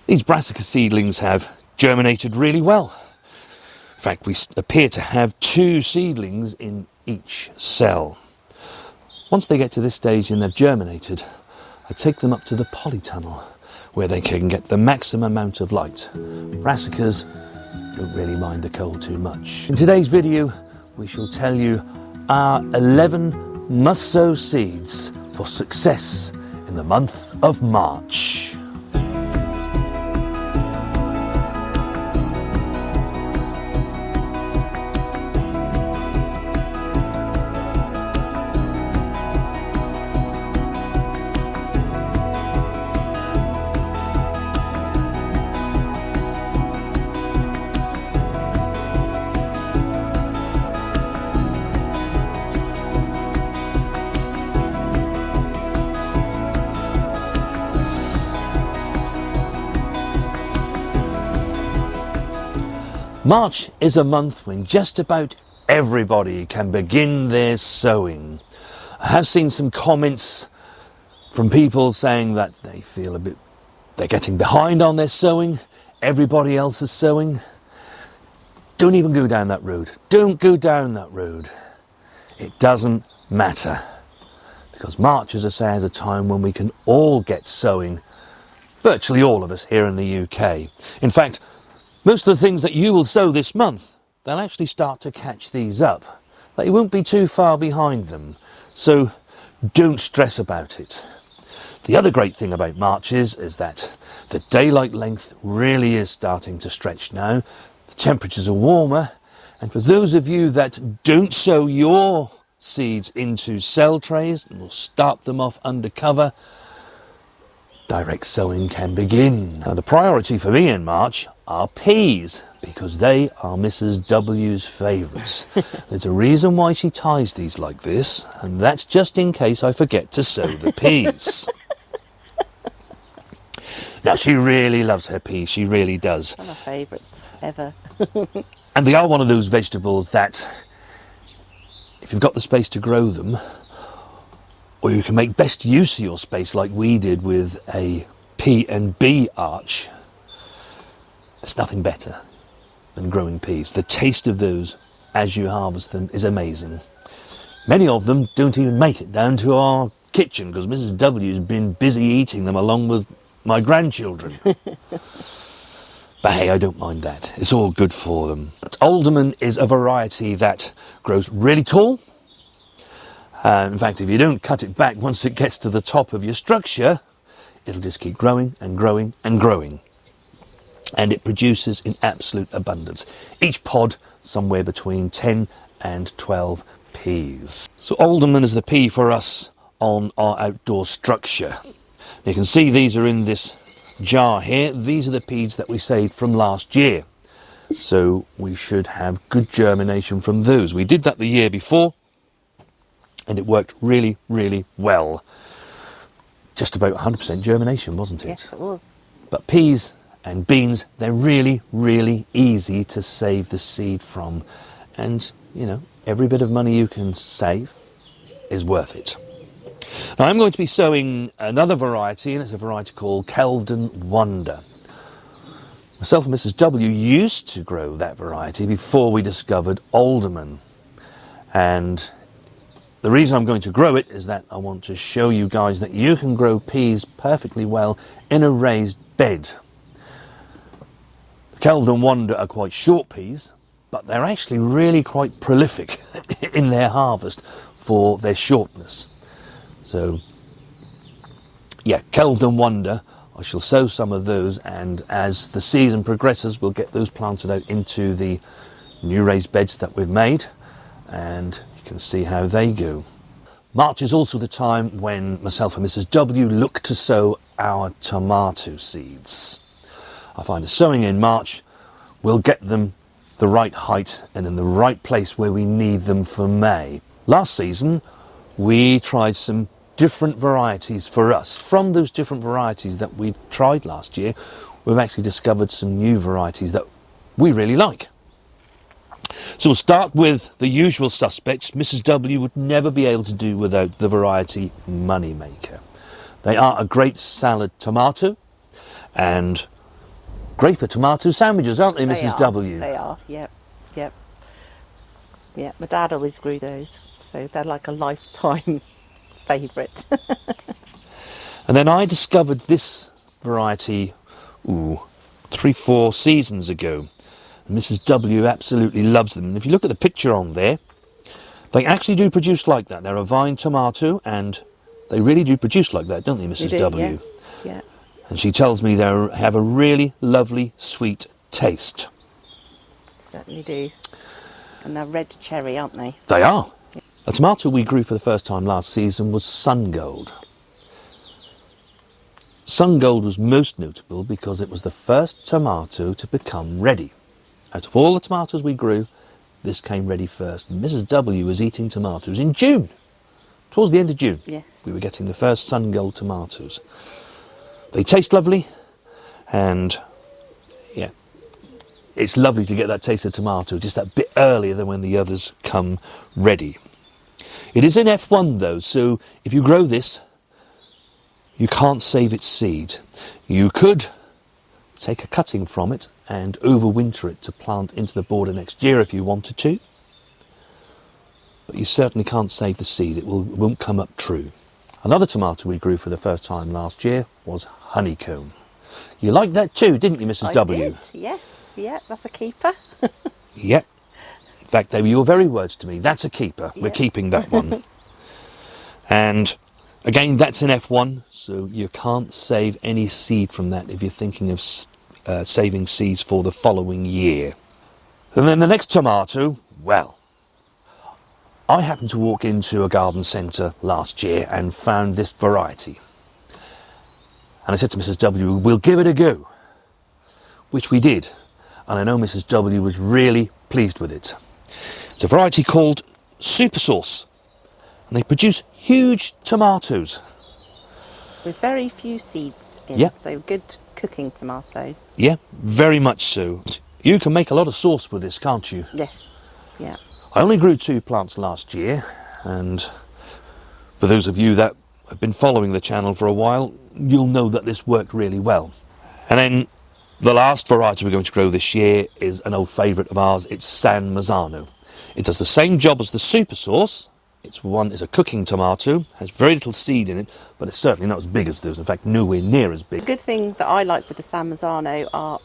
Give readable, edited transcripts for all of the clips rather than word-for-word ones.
These brassica seedlings have germinated really well. In fact, we appear to have 2 seedlings in each cell. Once they get to this stage and they've germinated, I take them up to the polytunnel where they can get the maximum amount of light. Brassicas don't really mind the cold too much. In today's video, we shall tell you our 11 must-sow seeds for success in the month of March. March is a month when just about everybody can begin their sowing. I have seen some comments from people saying that they feel they're getting behind on their sowing. Everybody else is sowing. Don't even go down that road. Don't go down that road. It doesn't matter. Because March, as I say, is a time when we can all get sowing. Virtually all of us here in the UK. In fact, most of the things that you will sow this month, they'll actually start to catch these up. They won't be too far behind them. So don't stress about it. The other great thing about March is that the daylight length really is starting to stretch now. The temperatures are warmer. And for those of you that don't sow your seeds into cell trays and will start them off under cover, direct sowing can begin. Now, the priority for me in March are peas, because they are Mrs. W's favourites. There's a reason why she ties these like this, and that's just in case I forget to sow the peas. Now, she really loves her peas, she really does. One of my favourites ever. And they are one of those vegetables that, if you've got the space to grow them, or you can make best use of your space like we did with a P&B arch, there's nothing better than growing peas. The taste of those as you harvest them is amazing. Many of them don't even make it down to our kitchen because Mrs. W's been busy eating them along with my grandchildren. But hey, I don't mind that. It's all good for them. Alderman is a variety that grows really tall. In fact, if you don't cut it back once it gets to the top of your structure, it'll just keep growing and growing and growing. And it produces in absolute abundance. Each pod somewhere between 10 and 12 peas. So alderman is the pea for us on our outdoor structure. You can see these are in this jar here. These are the peas that we saved from last year. So we should have good germination from those. We did that the year before, and it worked really, really well. Just about 100% germination, wasn't it? Yes, it was. But peas and beans, they're really, really easy to save the seed from. And, you know, every bit of money you can save is worth it. Now, I'm going to be sowing another variety, and it's a variety called Kelvedon Wonder. Myself and Mrs. W used to grow that variety before we discovered alderman. And the reason I'm going to grow it is that I want to show you guys that you can grow peas perfectly well in a raised bed. The Kelvedon Wonder are quite short peas, but they're actually really quite prolific in their harvest for their shortness. So, yeah, Kelvedon Wonder, I shall sow some of those, and as the season progresses, we'll get those planted out into the new raised beds that we've made, and can see how they go. March is also the time when myself and Mrs. W look to sow our tomato seeds. I find a sowing in March will get them the right height and in the right place where we need them for May. Last season we tried some different varieties for us. From those different varieties that we tried last year, we've actually discovered some new varieties that we really like. So we'll start with the usual suspects. Mrs. W would never be able to do without the variety Moneymaker. They are a great salad tomato, and Great for tomato sandwiches, aren't they, Mrs. W? They are, yep, yep. Yeah, my dad always grew those, so they're like a lifetime favourite. And then I discovered this variety, 3-4 seasons ago. And Mrs. W absolutely loves them. And if you look at the picture on there, they actually do produce like that. They're a vine tomato, and they really do produce like that, don't they, Mrs. They do, W? yes, yeah. And she tells me they have a really lovely, sweet taste. Certainly do. And they're red cherry, aren't they? They are. Yeah. A tomato we grew for the first time last season was Sun Gold. Sun Gold was most notable because it was the first tomato to become ready. Out of all the tomatoes we grew, this came ready first. Mrs. W was eating tomatoes in June. Towards the end of June, yes. We were getting the first Sun Gold tomatoes. They taste lovely, and yeah, it's lovely to get that taste of tomato just that bit earlier than when the others come ready. It is in F1 though, so if you grow this, you can't save its seed. You could take a cutting from it and overwinter it to plant into the border next year if you wanted to, but you certainly can't save the seed. It won't come up true. Another tomato we grew for the first time last year was Honeycomb. You liked that too, didn't you, Mrs. W? I did, yes, yeah, that's a keeper. Yep. In fact, they were your very words to me. That's a keeper. We're keeping that one. And again, that's an F1, so you can't save any seed from that if you're thinking of saving seeds for the following year. And then the next tomato, well, I happened to walk into a garden centre last year and found this variety. And I said to Mrs. W, we'll give it a go, which we did. And I know Mrs. W was really pleased with it. It's a variety called Super Sauce, and they produce huge tomatoes. With very few seeds in, Yeah. So good cooking tomato. Yeah, very much so. You can make a lot of sauce with this, can't you? Yes, yeah. I only grew 2 plants last year, and for those of you that have been following the channel for a while, you'll know that this worked really well. And then the last variety we're going to grow this year is an old favourite of ours. It's San Marzano. It does the same job as the Super Sauce. It's a cooking tomato, has very little seed in it, but it's certainly not as big as those. In fact, nowhere near as big. The good thing that I like with the San Marzano are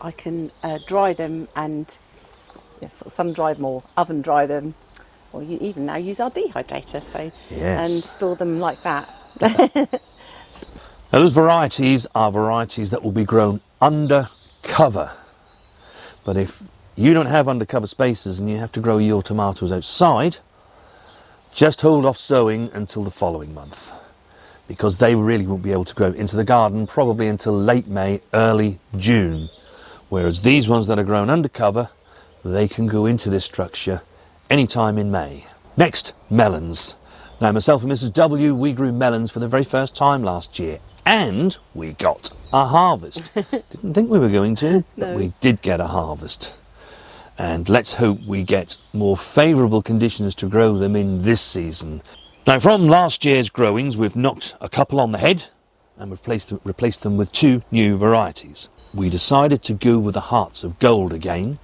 I can dry them and sort of sun dry them or oven dry them, or you even now use our dehydrator, so Yes. and store them like that. Now, those varieties are varieties that will be grown under cover. But if you don't have undercover spaces and you have to grow your tomatoes outside, just hold off sowing until the following month, because they really won't be able to grow into the garden probably until late May, early June. Whereas these ones that are grown under cover, they can go into this structure any time in May. Next, melons. Now, myself and Mrs. W, we grew melons for the very first time last year, and we got a harvest. Didn't think we were going to, but we did get a harvest. And let's hope we get more favourable conditions to grow them in this season. Now, from last year's growings, we've knocked a couple on the head and replaced them with 2 new varieties. We decided to go with the Hearts of Gold again.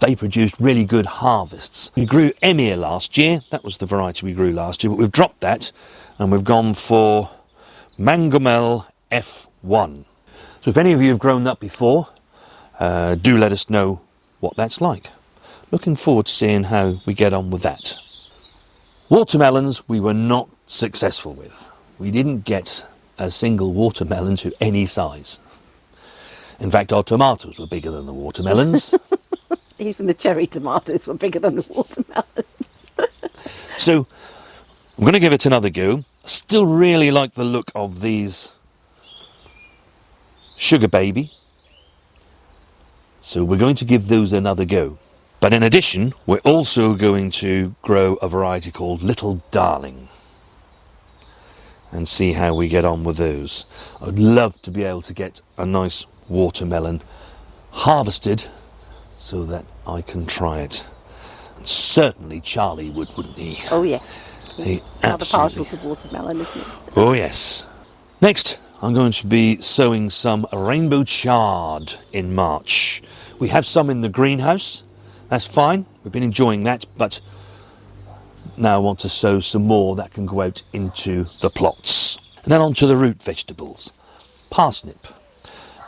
They produced really good harvests. We grew Emir last year. That was the variety we grew last year, but we've dropped that and we've gone for Mangomel F1. So if any of you have grown that before, do let us know what that's like. Looking forward to seeing how we get on with that. Watermelons we were not successful with. We didn't get a single watermelon to any size. In fact, our tomatoes were bigger than the watermelons. Even the cherry tomatoes were bigger than the watermelons. So I'm going to give it another go. I still really like the look of these Sugar Baby, so we're going to give those another go. But in addition, we're also going to grow a variety called Little Darling and see how we get on with those. I'd love to be able to get a nice watermelon harvested so that I can try it. And certainly Charlie would, wouldn't he? Oh yes, he's rather partial to watermelon, isn't he? Oh yes. Next, I'm going to be sowing some rainbow chard in March. We have some in the greenhouse. That's fine. We've been enjoying that, but now I want to sow some more that can go out into the plots. And then on to the root vegetables. Parsnip.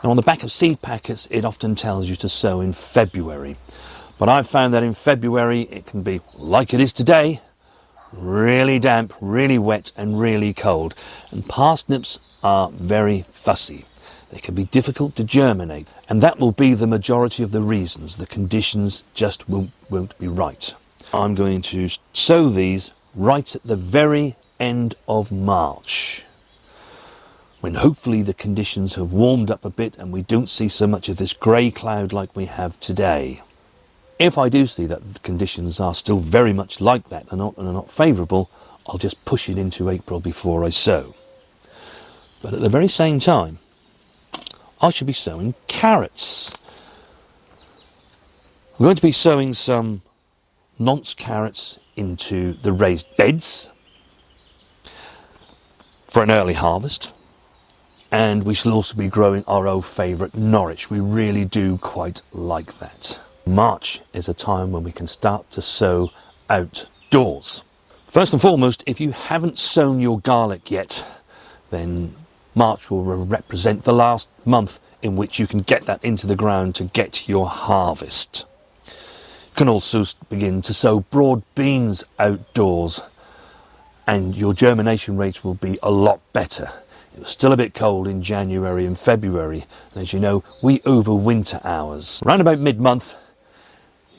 Now on the back of seed packets, it often tells you to sow in February. But I've found that in February, it can be like it is today, really damp, really wet and really cold. And parsnips are very fussy. They can be difficult to germinate. And that will be the majority of the reasons. The conditions just won't be right. I'm going to sow these right at the very end of March, when hopefully the conditions have warmed up a bit and we don't see so much of this grey cloud like we have today. If I do see that the conditions are still very much like that and are not favourable, I'll just push it into April before I sow. But at the very same time, I should be sowing carrots. I'm going to be sowing some nonce carrots into the raised beds for an early harvest. And we shall also be growing our old favourite Norwich. We really do quite like that. March is a time when we can start to sow outdoors. First and foremost, if you haven't sown your garlic yet, then March will represent the last month in which you can get that into the ground to get your harvest. You can also begin to sow broad beans outdoors, and your germination rates will be a lot better. It was still a bit cold in January and February, and as you know, we overwinter ours. Around about mid-month,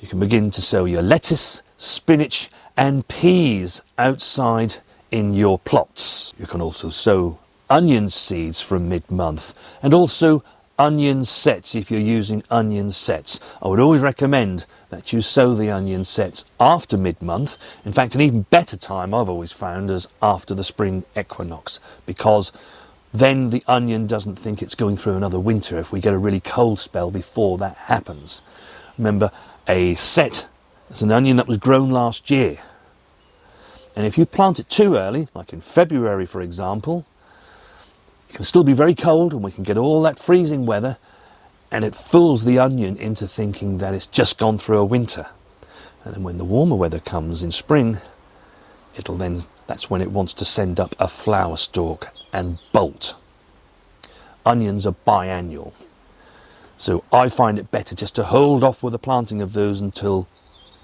you can begin to sow your lettuce, spinach and peas outside in your plots. You can also sow onion seeds from mid-month, and also onion sets if you're using onion sets. I would always recommend that you sow the onion sets after mid-month. In fact, an even better time I've always found is after the spring equinox, because then the onion doesn't think it's going through another winter if we get a really cold spell before that happens. Remember, a set is an onion that was grown last year. And if you plant it too early, like in February for example, it can still be very cold and we can get all that freezing weather, and it fools the onion into thinking that it's just gone through a winter. And then when the warmer weather comes in spring, that's when it wants to send up a flower stalk and bolt. Onions are biannual. So I find it better just to hold off with the planting of those until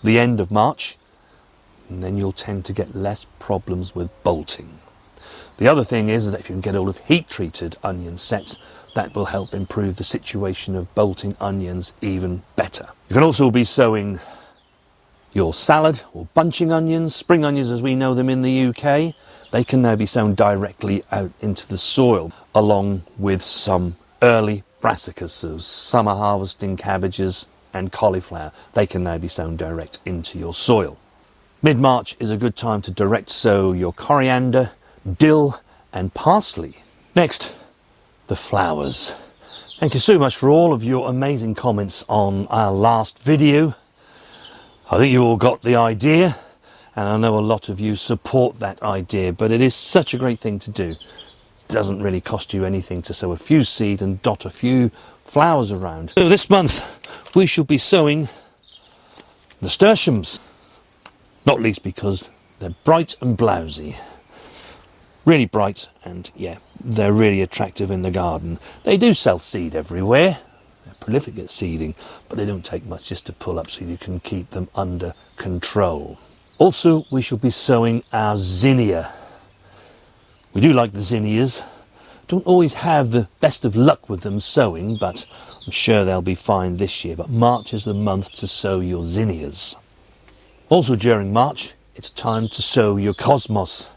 the end of March, and then you'll tend to get less problems with bolting. The other thing is that if you can get hold of heat-treated onion sets, that will help improve the situation of bolting onions even better. You can also be sowing your salad or bunching onions, spring onions as we know them in the UK. They can now be sown directly out into the soil, along with some early brassicas, so summer harvesting cabbages and cauliflower. They can now be sown direct into your soil. Mid-March is a good time to direct sow your coriander, dill and parsley. Next, the flowers. Thank you so much for all of your amazing comments on our last video. I think you all got the idea, and I know a lot of you support that idea, but it is such a great thing to do. It doesn't really cost you anything to sow a few seed and dot a few flowers around. So this month we shall be sowing nasturtiums, not least because they're bright and blousy. Really bright, and yeah, they're really attractive in the garden. They do sell seed everywhere. They're prolific at seeding, but they don't take much just to pull up, so you can keep them under control. Also, we shall be sowing our zinnia. We do like the zinnias. Don't always have the best of luck with them sowing, but I'm sure they'll be fine this year. But March is the month to sow your zinnias. Also during March, it's time to sow your cosmos.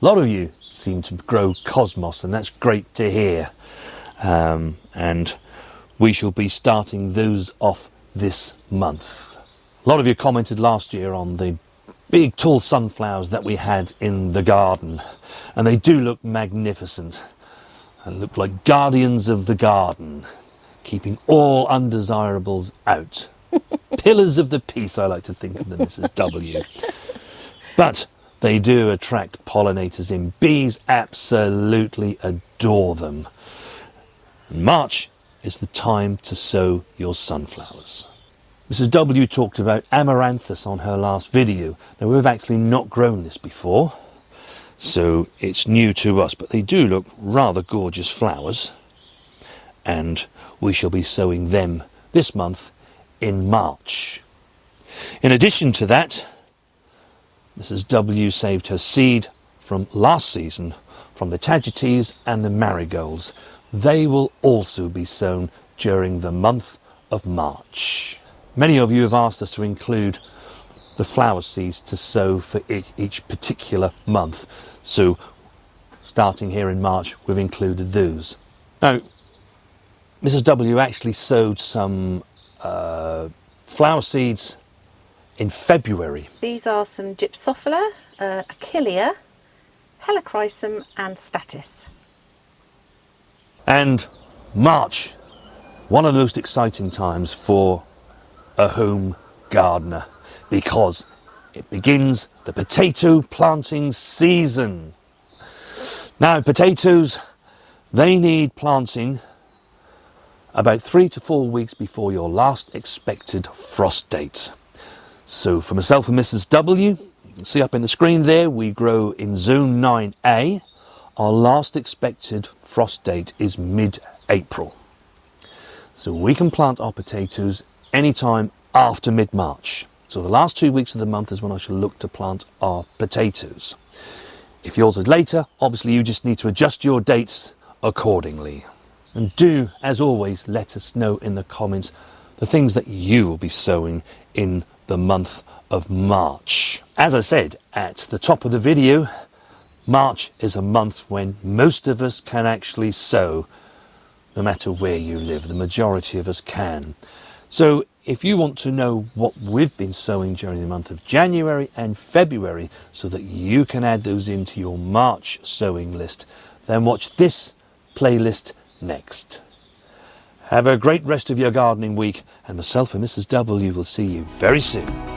A lot of you seem to grow cosmos, and that's great to hear. And we shall be starting those off this month. A lot of you commented last year on the big tall sunflowers that we had in the garden, and they do look magnificent and look like guardians of the garden, keeping all undesirables out. Pillars of the peace, I like to think of them, Mrs. W. But they do attract pollinators in. Bees absolutely adore them. March is the time to sow your sunflowers. Mrs. W talked about amaranthus on her last video. Now, we've actually not grown this before, so it's new to us, but they do look rather gorgeous flowers, and we shall be sowing them this month in March. In addition to that, Mrs. W saved her seed from last season from the tagetes and the marigolds. They will also be sown during the month of March. Many of you have asked us to include the flower seeds to sow for each particular month. So starting here in March, we've included those. Now, Mrs. W actually sowed some flower seeds in February. These are some Gypsophila, Achillea, Helichrysum and Status. And March, one of the most exciting times for a home gardener, because it begins the potato planting season. Now, potatoes, they need planting about 3 to 4 weeks before your last expected frost date. So for myself and Mrs. W, you can see up in the screen there, we grow in zone 9A. Our last expected frost date is mid-April. So we can plant our potatoes anytime after mid-March. So the last 2 weeks of the month is when I shall look to plant our potatoes. If yours is later, obviously you just need to adjust your dates accordingly. And do, as always, let us know in the comments the things that you will be sowing in the month of March. As I said at the top of the video, March is a month when most of us can actually sow, no matter where you live. The majority of us can. So if you want to know what we've been sowing during the month of January and February so that you can add those into your March sowing list, then watch this playlist next. Have a great rest of your gardening week, and myself and Mrs. W will see you very soon.